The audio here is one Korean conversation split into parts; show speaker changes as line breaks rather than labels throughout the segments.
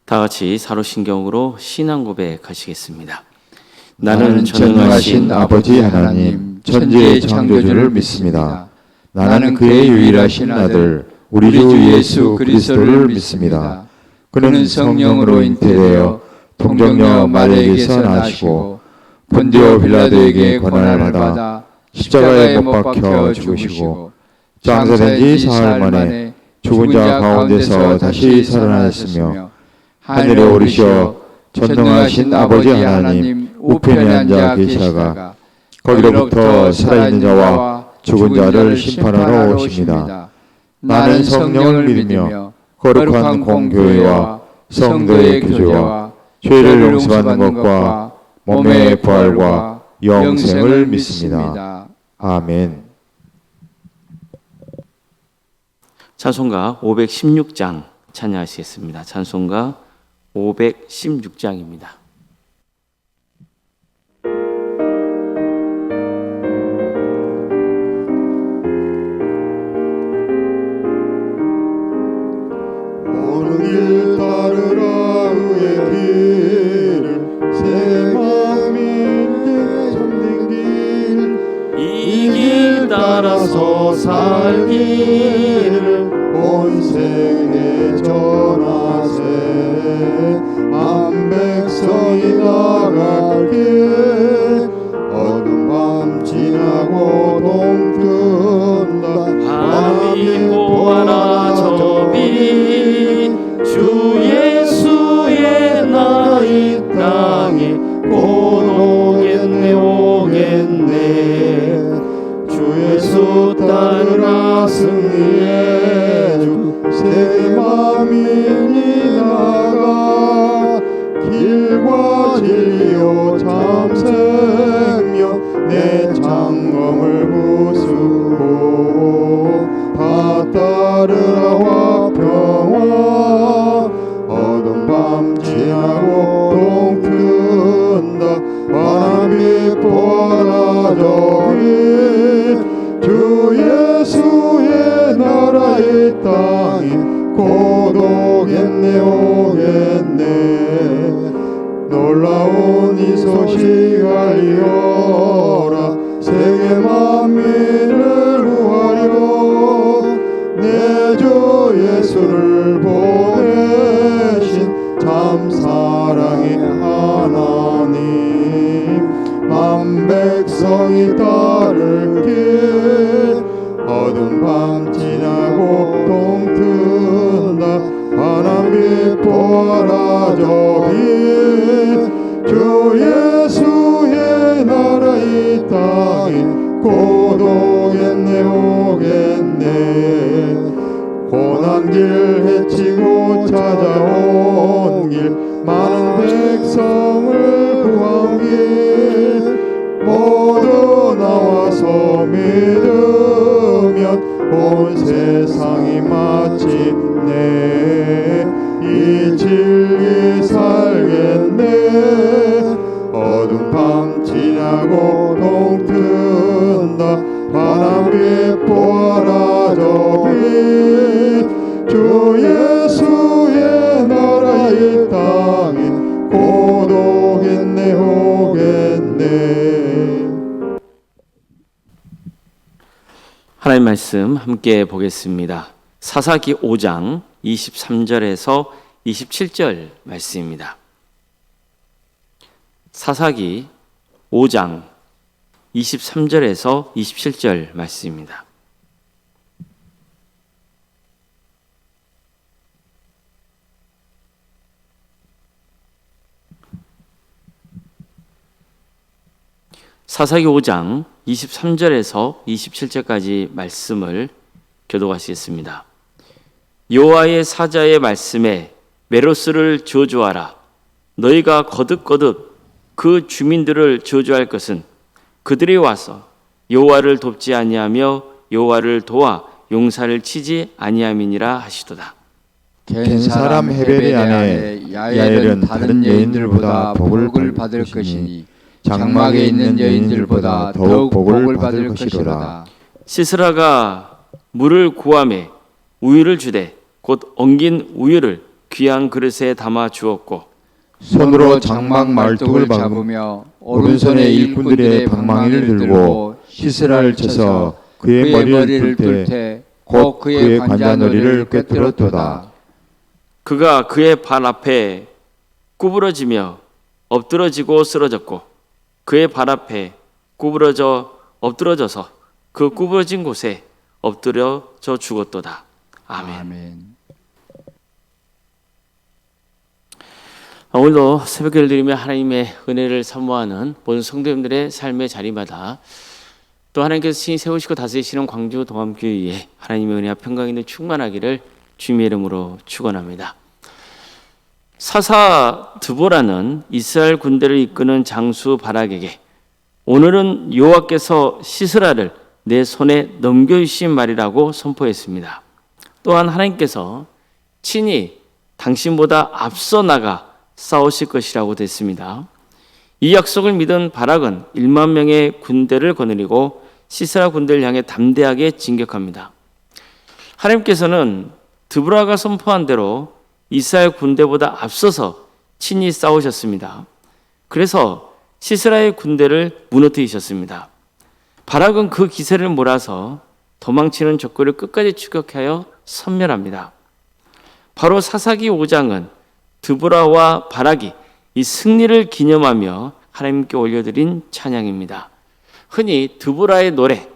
다 같이 사로신경으로 신앙 고백하시겠습니다. 나는 전능하신
아버지 하나님, 천지의 창조주를 믿습니다. 나는 그의 유일하신 아들, 우리 주 예수 그리스도를 믿습니다. 그는 성령으로 잉태되어 동정녀 마리아에게서 나시고 본디오 빌라도에게 고난을 받아 십자가에 못 박혀 죽으시고 장사된 지 사흘 만에 죽은 자 가운데서 다시 살아나셨으며 하늘에 오르시어 전능하신 아버지 하나님 우편에 앉아 계시다가 거기로부터 살아있는 자와 죽은 자를 심판하러 오십니다. 나는 성령을 믿으며 거룩한 공교회와 성도의 교제와 죄를 용서받는 것과 몸의 부활과 영생을 믿습니다. 아멘.
찬송가 516장 찬양하시겠습니다. 찬송가 516장입니다.
오는 길 따르라 의의 길을 새 마음인데 참된 길 이 길 따라서 살기를 온 세계에 전하세 한 백성이 나갈 길 어두운 밤 지나고 동 뜬다
하나님 보아라 저비 주 예수의 나라 이 땅에 곧 오겠네 오겠네
주 예수 따르라 승리의 주 새 맘이니 나가 길과 진리요 참 생명 내 장검을 부수고 다 따르라와 평화 어두운 밤 지나고 동 튼다 바람이 보아라 저기 주 예수의 나라 이 땅에 곧 오겠네 오겠네 놀라운 이 소식 알리어라 세계 만민을 구하려 내 주 예수를 보내신 참 사랑의 하나님 만 백성이 따를 길 어두운 밤 지나고 동 튼다 바람이 보아라 저기 주 예수의 나라 이 땅에 곧 오겠네 오겠네 고난길 헤치고 찾아온 길 많은 백성을 구한 길 모두 나와서 믿으면 온 세상이 마침내 이 진리 살겠네 어두운 밤 지나고 동 튼다 바람이 보아라 저기 주 예수의 나라 이 땅에 곧 오겠네 오겠네.
하나님 말씀 함께 보겠습니다. 사사기 5장 23절에서 27절 말씀입니다. 사사기 5장 23절에서 27절 말씀입니다. 사사기 5장 23절에서 27절까지 말씀을 교독하시겠습니다. 여호와의 사자의 말씀에 메로스를 저주하라. 너희가 거듭거듭 그 주민들을 저주할 것은 그들이 와서 여호와를 돕지 아니하며 여호와를 도와 용사를 치지 아니함이니라 하시도다.
겐 사람 헤벨의 아내 야엘은 다른 여인들보다 복을 받을 것이니 장막에 있는 여인들보다 더욱 복을 받을 것이로다.
시스라가 물을 구하매 우유를 주되 곧 엉긴 우유를 귀한 그릇에 담아 주었고
손으로 장막 말뚝을 잡으며 오른손에 일꾼들의 방망이를 들고 시스라를 쳐서 그의 머리를 뚫되 곧 그의 관자놀이를 꿰뚫었도다.
그가 그의 발 앞에 구부러지며 엎드러지고 쓰러졌고 그의 발 앞에 엎드러져서 그 구부러진 곳에 엎드려져 죽었도다. 아멘.
아멘.
오늘도 새벽기를 드리며 하나님의 은혜를 사모하는 모든 성도님들의 삶의 자리마다 또 하나님께서 친히 세우시고 다스리시는 광주 동암교회에 하나님의 은혜와 평강이 있는 충만하기를 주님의 이름으로 축원합니다. 사사 드보라는 이스라엘 군대를 이끄는 장수 바락에게 오늘은 여호와께서 시스라를 내 손에 넘겨주신 말이라고 선포했습니다. 또한 하나님께서 친히 당신보다 앞서 나가 싸우실 것이라고 됐습니다. 이 약속을 믿은 바락은 1만 명의 군대를 거느리고 시스라 군대를 향해 담대하게 진격합니다. 하나님께서는 드보라가 선포한 대로 이스라엘 군대보다 앞서서 친히 싸우셨습니다. 그래서 시스라의 군대를 무너뜨리셨습니다. 바락은 그 기세를 몰아서 도망치는 적군을 끝까지 추격하여 섬멸합니다. 바로 사사기 5장은 드보라와 바락이 이 승리를 기념하며 하나님께 올려드린 찬양입니다. 흔히 드보라의 노래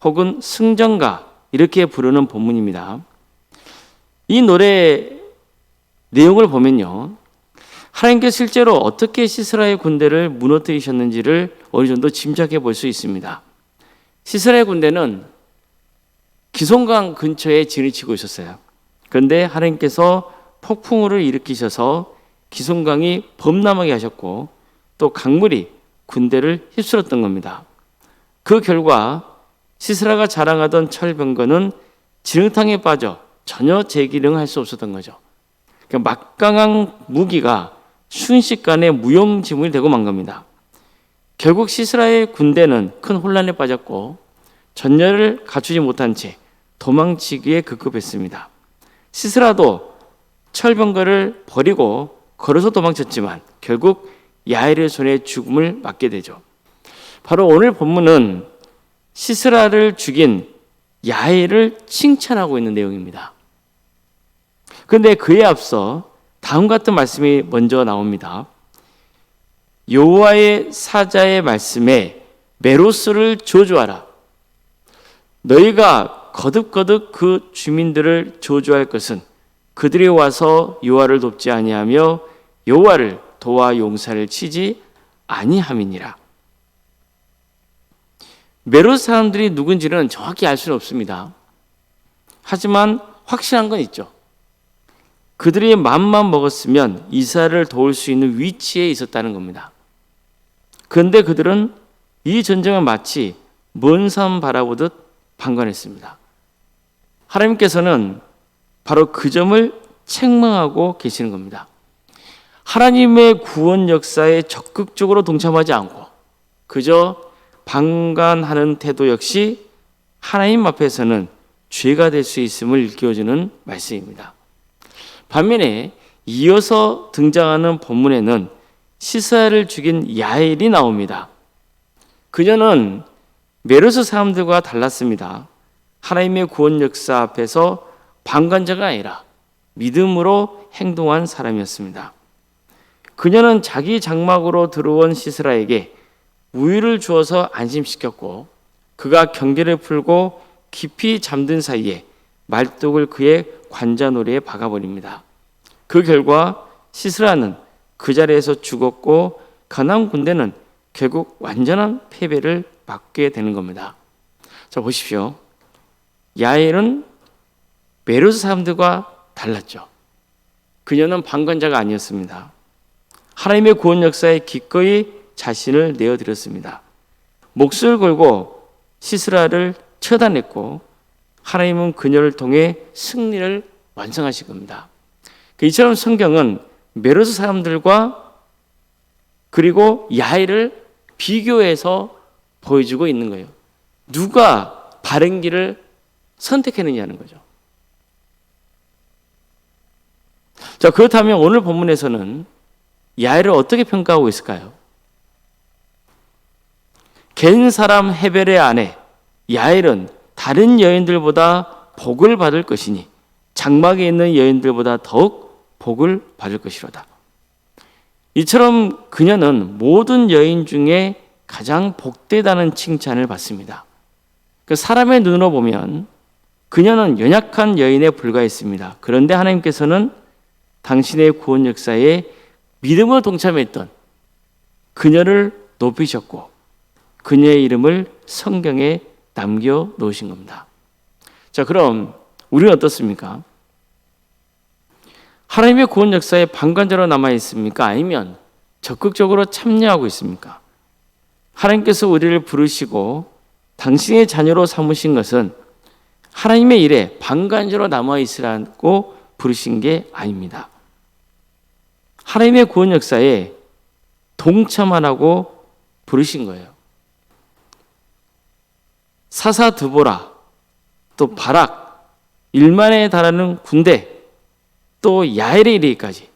혹은 승전가 이렇게 부르는 본문입니다. 이 노래 내용을 보면요, 하나님께서 실제로 어떻게 시스라의 군대를 무너뜨리셨는지를 어느 정도 짐작해 볼 수 있습니다. 시스라의 군대는 기송강 근처에 진을 치고 있었어요. 그런데 하나님께서 폭풍우를 일으키셔서 기송강이 범람하게 하셨고 또 강물이 군대를 휩쓸었던 겁니다. 그 결과 시스라가 자랑하던 철병거는 진흙탕에 빠져 전혀 재기능할 수 없었던 거죠. 그러니까 막강한 무기가 순식간에 무용지물이 되고 만 겁니다. 결국 시스라의 군대는 큰 혼란에 빠졌고 전열을 갖추지 못한 채 도망치기에 급급했습니다. 시스라도 철병거를 버리고 걸어서 도망쳤지만 결국 야엘의 손에 죽음을 맞게 되죠. 바로 오늘 본문은 시스라를 죽인 야엘을 칭찬하고 있는 내용입니다. 그런데 그에 앞서 다음 같은 말씀이 먼저 나옵니다. 여호와의 사자의 말씀에 메로스를 저주하라. 너희가 거듭거듭 그 주민들을 저주할 것은 그들이 와서 여호와를 돕지 아니하며 여호와를 도와 용사를 치지 아니함이니라. 메로스 사람들이 누군지는 정확히 알 수는 없습니다. 하지만 확실한 건 있죠. 그들이 맘만 먹었으면 이스라엘을 도울 수 있는 위치에 있었다는 겁니다. 그런데 그들은 이 전쟁을 마치 먼 산 바라보듯 방관했습니다. 하나님께서는 바로 그 점을 책망하고 계시는 겁니다. 하나님의 구원 역사에 적극적으로 동참하지 않고 그저 방관하는 태도 역시 하나님 앞에서는 죄가 될 수 있음을 일깨워주는 말씀입니다. 반면에 이어서 등장하는 본문에는 시스라를 죽인 야엘이 나옵니다. 그녀는 메로스 사람들과 달랐습니다. 하나님의 구원 역사 앞에서 방관자가 아니라 믿음으로 행동한 사람이었습니다. 그녀는 자기 장막으로 들어온 시스라에게 우유를 주어서 안심시켰고 그가 경계를 풀고 깊이 잠든 사이에 말뚝을 그의 관자놀이에 박아버립니다. 그 결과 시스라는 그 자리에서 죽었고 가나안 군대는 결국 완전한 패배를 맞게 되는 겁니다. 자, 보십시오. 야엘은 메로스 사람들과 달랐죠. 그녀는 방관자가 아니었습니다. 하나님의 구원 역사에 기꺼이 자신을 내어드렸습니다. 목숨을 걸고 시스라를 처단했고 하나님은 그녀를 통해 승리를 완성하실 겁니다. 이처럼 성경은 메로스 사람들과 그리고 야엘을 비교해서 보여주고 있는 거예요. 누가 바른 길을 선택했느냐는 거죠. 자, 그렇다면 오늘 본문에서는 야엘을 어떻게 평가하고 있을까요? 겐 사람 헤벨의 아내 야엘은 다른 여인들보다 복을 받을 것이니 장막에 있는 여인들보다 더욱 복을 받을 것이로다. 이처럼 그녀는 모든 여인 중에 가장 복되다는 칭찬을 받습니다. 그 사람의 눈으로 보면 그녀는 연약한 여인에 불과했습니다. 그런데 하나님께서는 당신의 구원 역사에 믿음으로 동참했던 그녀를 높이셨고 그녀의 이름을 성경에 남겨 놓으신 겁니다. 자, 그럼 우리는 어떻습니까? 하나님의 구원 역사에 방관자로 남아 있습니까? 아니면 적극적으로 참여하고 있습니까? 하나님께서 우리를 부르시고 당신의 자녀로 삼으신 것은 하나님의 일에 방관자로 남아 있으라고 부르신 게 아닙니다. 하나님의 구원 역사에 동참하라고 부르신 거예요. 사사 드보라, 또 바락, 1만에 달하는 군대, 또 야엘에 이르기까지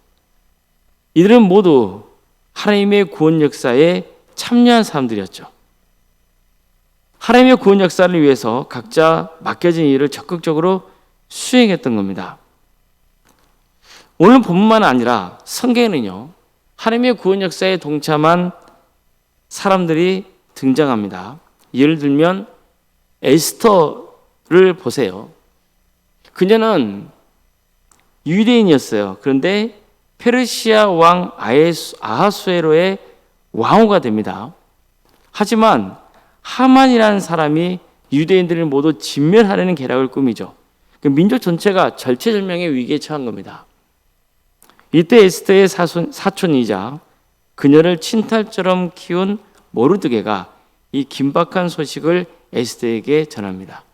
이들은 모두 하나님의 구원 역사에 참여한 사람들이었죠. 하나님의 구원 역사를 위해서 각자 맡겨진 일을 적극적으로 수행했던 겁니다. 오늘 본문만 아니라 성경에는요, 하나님의 구원 역사에 동참한 사람들이 등장합니다. 예를 들면 에스더를 보세요. 그녀는 유대인이었어요. 그런데 페르시아 왕 아하수에로의 왕후가 됩니다. 하지만 하만이라는 사람이 유대인들을 모두 진멸하려는 계략을 꾸미죠. 그 민족 전체가 절체절명의 위기에 처한 겁니다. 이때 에스더의 사촌이자 그녀를 친탈처럼 키운 모르드게가 이 긴박한 소식을 에스더에게 전합니다.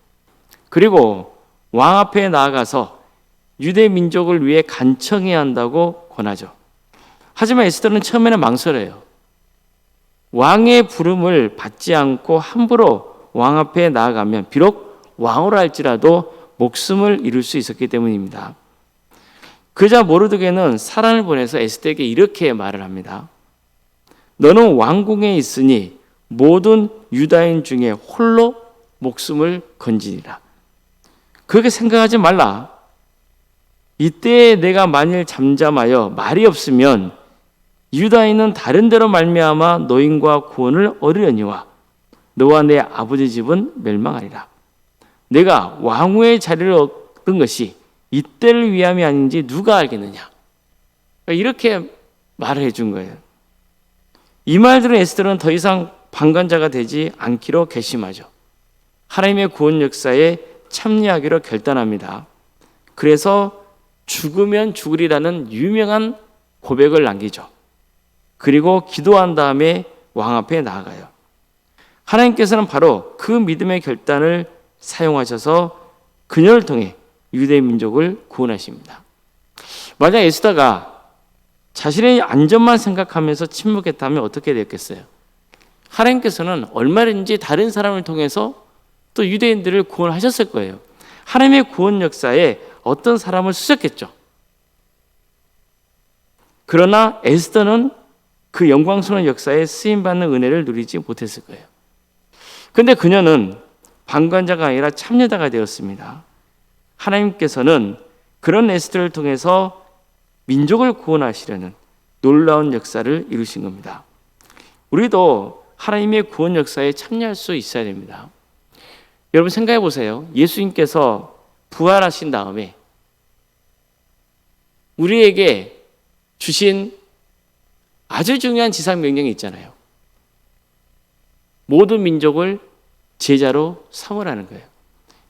그리고 왕 앞에 나아가서 유대 민족을 위해 간청해야 한다고 권하죠. 하지만 에스더는 처음에는 망설여요. 왕의 부름을 받지 않고 함부로 왕 앞에 나아가면 비록 왕으로 할지라도 목숨을 잃을 수 있었기 때문입니다. 그자 모르드게는 사람을 보내서 에스더에게 이렇게 말을 합니다. 너는 왕궁에 있으니 모든 유다인 중에 홀로 목숨을 건지리라. 그렇게 생각하지 말라. 이때 내가 만일 잠잠하여 말이 없으면 유다인은 다른 데로 말미암아 노인과 구원을 얻으려니와 너와 내 아버지 집은 멸망하리라. 내가 왕후의 자리를 얻은 것이 이때를 위함이 아닌지 누가 알겠느냐. 이렇게 말을 해준 거예요. 이 말들은 에스더는 더 이상 방관자가 되지 않기로 결심하죠. 하나님의 구원 역사에 참여하기로 결단합니다. 그래서 죽으면 죽으리라는 유명한 고백을 남기죠. 그리고 기도한 다음에 왕 앞에 나아가요. 하나님께서는 바로 그 믿음의 결단을 사용하셔서 그녀를 통해 유대 민족을 구원하십니다. 만약 에스더가 자신의 안전만 생각하면서 침묵했다면 어떻게 됐겠어요? 하나님께서는 얼마든지 다른 사람을 통해서 또 유대인들을 구원하셨을 거예요. 하나님의 구원 역사에 어떤 사람을 쓰셨겠죠. 그러나 에스더는 그 영광스러운 역사에 쓰임받는 은혜를 누리지 못했을 거예요. 그런데 그녀는 방관자가 아니라 참여자가 되었습니다. 하나님께서는 그런 에스더를 통해서 민족을 구원하시려는 놀라운 역사를 이루신 겁니다. 우리도 하나님의 구원 역사에 참여할 수 있어야 됩니다. 여러분 생각해 보세요. 예수님께서 부활하신 다음에 우리에게 주신 아주 중요한 지상 명령이 있잖아요. 모든 민족을 제자로 삼으라는 거예요.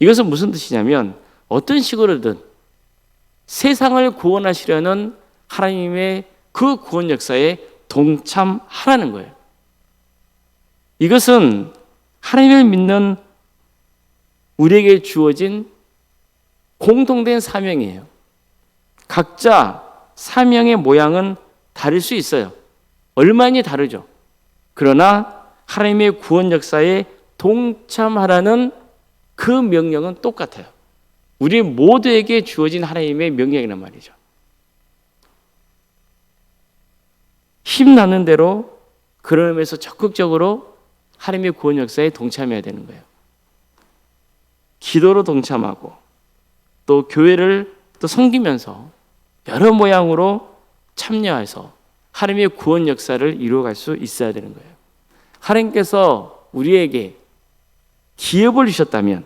이것은 무슨 뜻이냐면 어떤 식으로든 세상을 구원하시려는 하나님의 그 구원 역사에 동참하라는 거예요. 이것은 하나님을 믿는 우리에게 주어진 공통된 사명이에요. 각자 사명의 모양은 다를 수 있어요. 얼마나 다르죠. 그러나 하나님의 구원 역사에 동참하라는 그 명령은 똑같아요. 우리 모두에게 주어진 하나님의 명령이란 말이죠. 힘나는 대로 그런 의미에서 적극적으로 하나님의 구원 역사에 동참해야 되는 거예요. 기도로 동참하고 또 교회를 또 섬기면서 여러 모양으로 참여해서 하나님의 구원 역사를 이루어갈 수 있어야 되는 거예요. 하나님께서 우리에게 기업을 주셨다면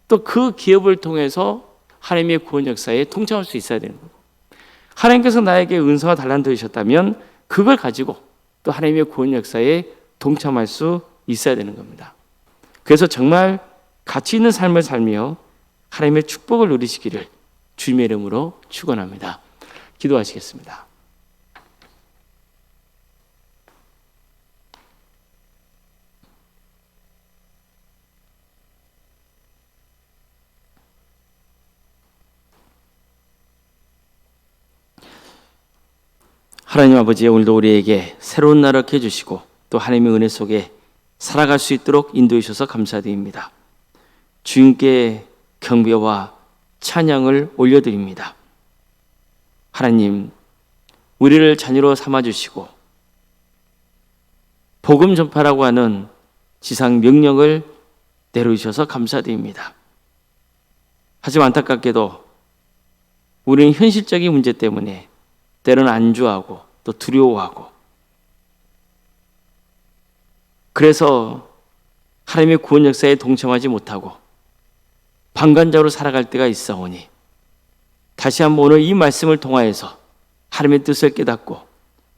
또 그 기업을 통해서 하나님의 구원 역사에 동참할 수 있어야 되는 거고, 하나님께서 나에게 은사와 달란트 주셨다면 그걸 가지고 또 하나님의 구원 역사에 동참할 수 있어야 되는 겁니다. 그래서 정말 가치 있는 삶을 살며 하나님의 축복을 누리시기를 주님의 이름으로 축원합니다. 기도하시겠습니다. 하나님 아버지, 오늘도 우리에게 새로운 날을 해주시고 또 하나님의 은혜 속에 살아갈 수 있도록 인도해 주셔서 감사드립니다. 주님께 경배와 찬양을 올려드립니다. 하나님, 우리를 자녀로 삼아주시고 복음 전파라고 하는 지상 명령을 내려주셔서 감사드립니다. 하지만 안타깝게도 우리는 현실적인 문제 때문에 때로는 안주하고 또 두려워하고, 그래서 하나님의 구원 역사에 동참하지 못하고 방관자로 살아갈 때가 있사오니, 다시 한번 오늘 이 말씀을 통하여서 하나님의 뜻을 깨닫고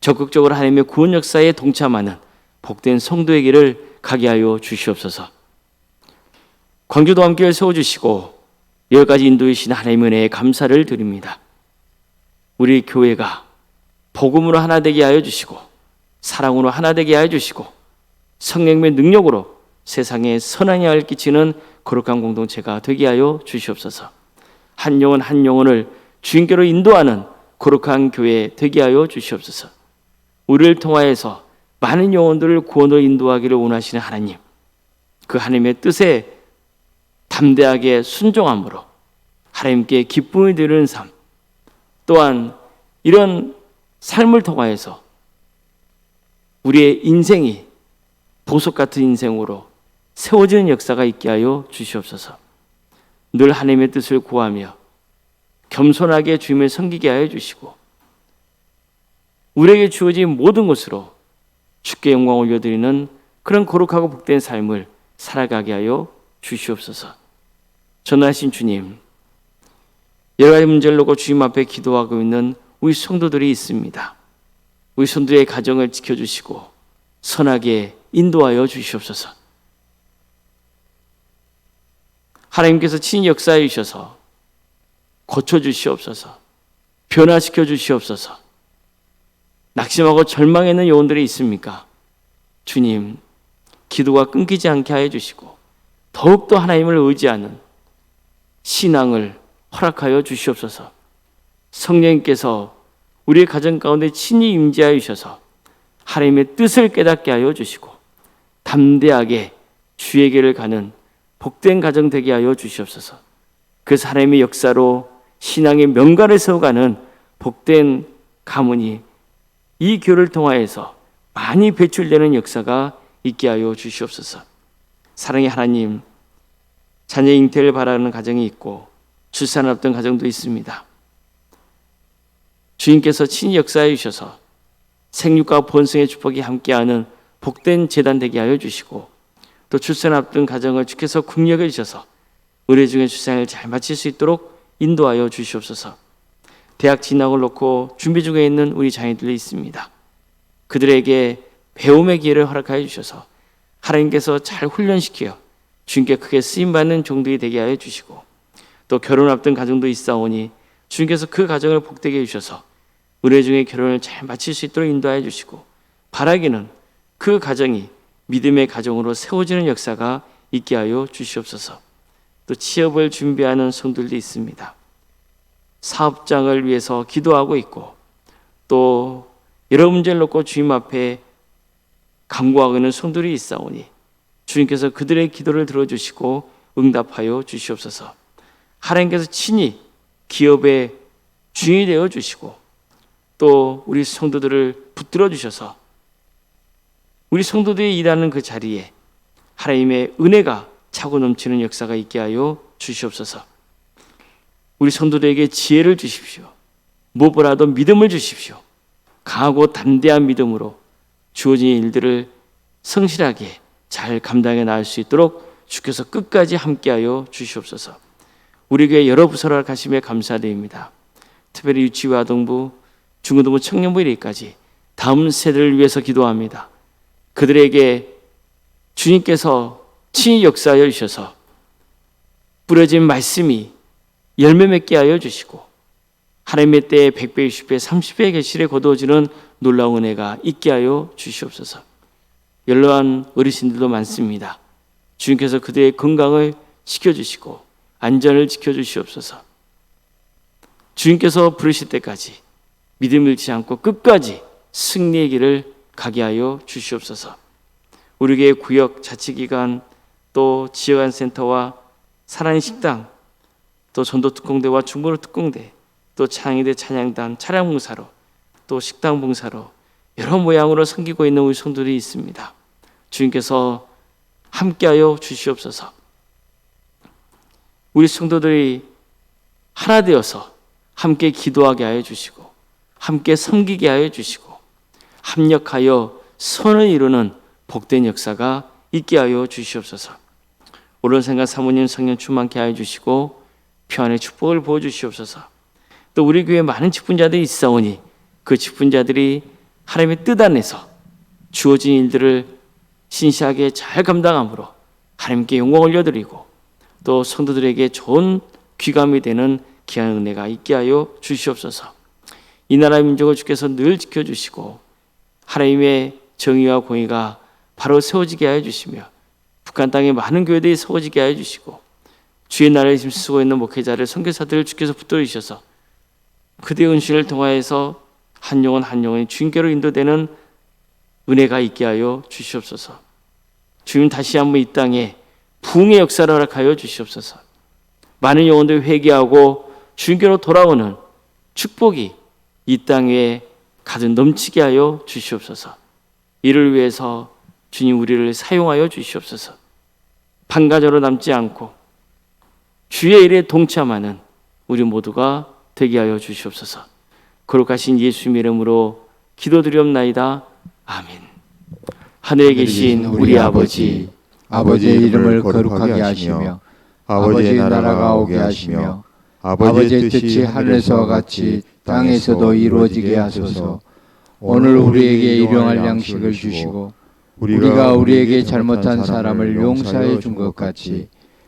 적극적으로 하나님의 구원 역사에 동참하는 복된 성도의 길을 가게 하여 주시옵소서. 광주도 함께 세워주시고 여기까지 인도해 주신 하나님의 은혜에 감사를 드립니다. 우리 교회가 복음으로 하나 되게 하여 주시고 사랑으로 하나 되게 하여 주시고 성령의 능력으로 세상에 선한 영향을 끼치는 거룩한 공동체가 되게 하여 주시옵소서. 한 영혼 한 영혼을 주님께로 인도하는 거룩한 교회 되게 하여 주시옵소서. 우리를 통하여서 많은 영혼들을 구원으로 인도하기를 원하시는 하나님, 그 하나님의 뜻에 담대하게 순종함으로 하나님께 기쁨을 드리는 삶, 또한 이런 삶을 통하여서 우리의 인생이 보석 같은 인생으로 세워지는 역사가 있게 하여 주시옵소서. 늘 하나님의 뜻을 구하며 겸손하게 주님을 섬기게 하여 주시고 우리에게 주어진 모든 것으로 주께 영광 올려드리는 그런 거룩하고 복된 삶을 살아가게 하여 주시옵소서. 전하신 주님, 여러 가지 문제를 놓고 주님 앞에 기도하고 있는 우리 성도들이 있습니다. 우리 성도의 가정을 지켜주시고 선하게 인도하여 주시옵소서. 하나님께서 친히 역사해 주셔서 고쳐주시옵소서. 변화시켜 주시옵소서. 낙심하고 절망해 있는 영혼들이 있습니까? 주님, 기도가 끊기지 않게 하여 주시고 더욱더 하나님을 의지하는 신앙을 허락하여 주시옵소서. 성령님께서 우리의 가정 가운데 친히 임재하여 주셔서 하나님의 뜻을 깨닫게 하여 주시고 담대하게 주에게를 가는 복된 가정 되게 하여 주시옵소서. 그래서 하나님의 역사로 신앙의 명가를 세워가는 복된 가문이 이 교회를 통하여서 많이 배출되는 역사가 있게 하여 주시옵소서. 사랑의 하나님, 자녀 잉태를 바라는 가정이 있고 출산을 앞둔 가정도 있습니다. 주님께서 친히 역사해 주셔서 생육과 번성의 축복이 함께하는 복된 재단 되게 하여 주시고 또 출산 앞둔 가정을 주께서 긍휼해 주셔서 의뢰 중에 출산을 잘 마칠 수 있도록 인도하여 주시옵소서. 대학 진학을 놓고 준비 중에 있는 우리 자녀들이 있습니다. 그들에게 배움의 기회를 허락하여 주셔서 하나님께서 잘 훈련시켜 주님께 크게 쓰임받는 종들이 되게 하여 주시고 또 결혼 앞둔 가정도 있사오니 주님께서 그 가정을 복되게 해주셔서 의뢰 중에 결혼을 잘 마칠 수 있도록 인도하여 주시고 바라기는 그 가정이 믿음의 가정으로 세워지는 역사가 있게 하여 주시옵소서. 또 취업을 준비하는 성들도 있습니다. 사업장을 위해서 기도하고 있고 또 여러 문제를 놓고 주님 앞에 간구하고 있는 성들이 있사오니 주님께서 그들의 기도를 들어주시고 응답하여 주시옵소서. 하나님께서 친히 기업의 주인이 되어 주시고 또 우리 성도들을 붙들어 주셔서 우리 성도들이 일하는 그 자리에 하나님의 은혜가 차고 넘치는 역사가 있게 하여 주시옵소서. 우리 성도들에게 지혜를 주십시오. 무엇보다도 믿음을 주십시오. 강하고 담대한 믿음으로 주어진 일들을 성실하게 잘 감당해 나갈 수 있도록 주께서 끝까지 함께하여 주시옵소서. 우리 교회 여러 부서를 가심에 감사드립니다. 특별히 유치부, 아동부, 중고등부, 청년부 일까지 다음 세대를 위해서 기도합니다. 그들에게 주님께서 친히 역사하여 주셔서 뿌려진 말씀이 열매 맺게 하여 주시고 하나님의 때에 100배, 60배, 30배의 계실에 거두어지는 놀라운 은혜가 있게 하여 주시옵소서. 연로한 어르신들도 많습니다. 주님께서 그들의 건강을 지켜주시고 안전을 지켜주시옵소서. 주님께서 부르실 때까지 믿음 잃지 않고 끝까지 승리의 길을 가게 하여 주시옵소서. 우리 교회 구역 자치기관 또 지역안센터와 살아있는 식당 또 전도특공대와 중보로 특공대 또 창의대 찬양단 차량봉사로 또 식당봉사로 여러 모양으로 섬기고 있는 우리 성도들이 있습니다. 주님께서 함께하여 주시옵소서. 우리 성도들이 하나 되어서 함께 기도하게 하여 주시고 함께 섬기게 하여 주시고 합력하여 선을 이루는 복된 역사가 있게 하여 주시옵소서. 옳은 생각 사모님 성령 충만케 하여 주시고 평안의 축복을 부어주시옵소서. 또 우리 교회에 많은 직분자들이 있사오니 그 직분자들이 하나님의 뜻 안에서 주어진 일들을 신실하게 잘 감당함으로 하나님께 영광을 올려드리고 또 성도들에게 좋은 귀감이 되는 귀한 은혜가 있게 하여 주시옵소서. 이 나라 민족을 주께서 늘 지켜주시고 하나님의 정의와 공의가 바로 세워지게 하여 주시며 북한 땅에 많은 교회들이 세워지게 하여 주시고 주의 나라에 힘쓰고 있는 목회자를 선교사들을 주께서 붙들어 주셔서 그대의 은신을 통하여서 한 영혼 한 영혼이 주님께로 인도되는 은혜가 있게 하여 주시옵소서. 주님 다시 한번 이 땅에 부흥의 역사를 허락하여 주시옵소서. 많은 영혼들이 회개하고 주님께로 돌아오는 축복이 이 땅에 가득 넘치게 하여 주시옵소서. 이를 위해서 주님 우리를 사용하여 주시옵소서. 판가저로 남지 않고 주의 일에 동참하는 우리 모두가 되게 하여 주시옵소서. 거룩하신 예수님 이름으로 기도드리옵나이다. 아멘. 하늘에 계신 우리 아버지,
아버지의 이름을 거룩하게 하시며 아버지의 나라가 오게 하시며 아버지의 뜻이 하늘에서와 같이 땅에서도 이루어지게 하소서. 오늘 우리에게 일용할 양식을 주시고 우리가 우리에게 잘못한 사람을 용서해 준 것 같이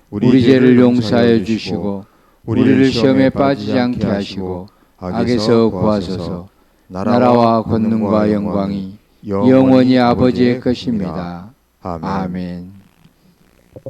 우리 죄를 용서해 주시고 우리를 시험에 빠지지 않게 하시고 악에서 구하소서. 나라와 권능과 영광이 영원히 아버지의 것입니다. 아멘.